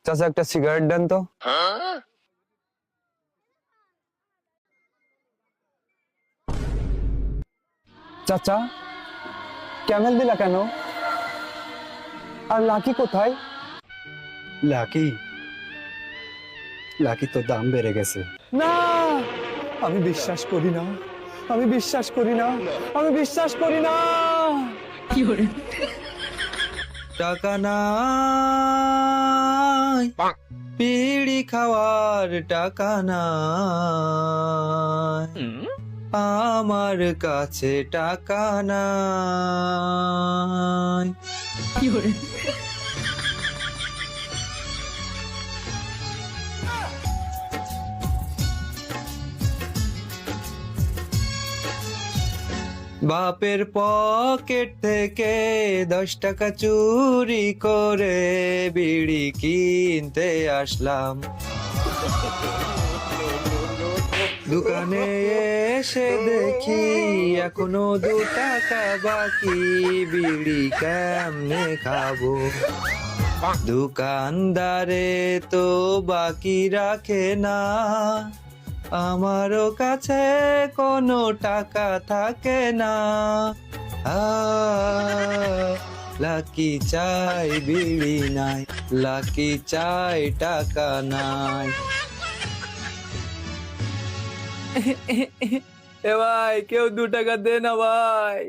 চাচা একটা সিগারেট দেন তো। চাচা ক্যামেল দিলা কেন? আর লাকি কোথায়? লাকি লাকি তো দাম বেড়ে গেছে। না, আমি বিশ্বাস করি না, আমি বিশ্বাস করি না, আমি বিশ্বাস করি না। টাকা নাই, বিড়ি খাওয়ার টাকা নাই, আমার কাছে টাকা নাই। বাপের পকেট থেকে 10 টাকা চুরি করে বিড়ি কিনতে আসলাম। দোকানে এসে দেখি এখনো 2 টাকা বাকি, বিড়ি কেমনে খাবো? দোকানদারে তো বাকি রাখে না, আমারও কাছে কোনো টাকা থাকে না। লাকি চাই বিড়ি নাই, লাকি চাই টাকা নাই। এ ভাই কেউ 2 টাকা দে না ভাই।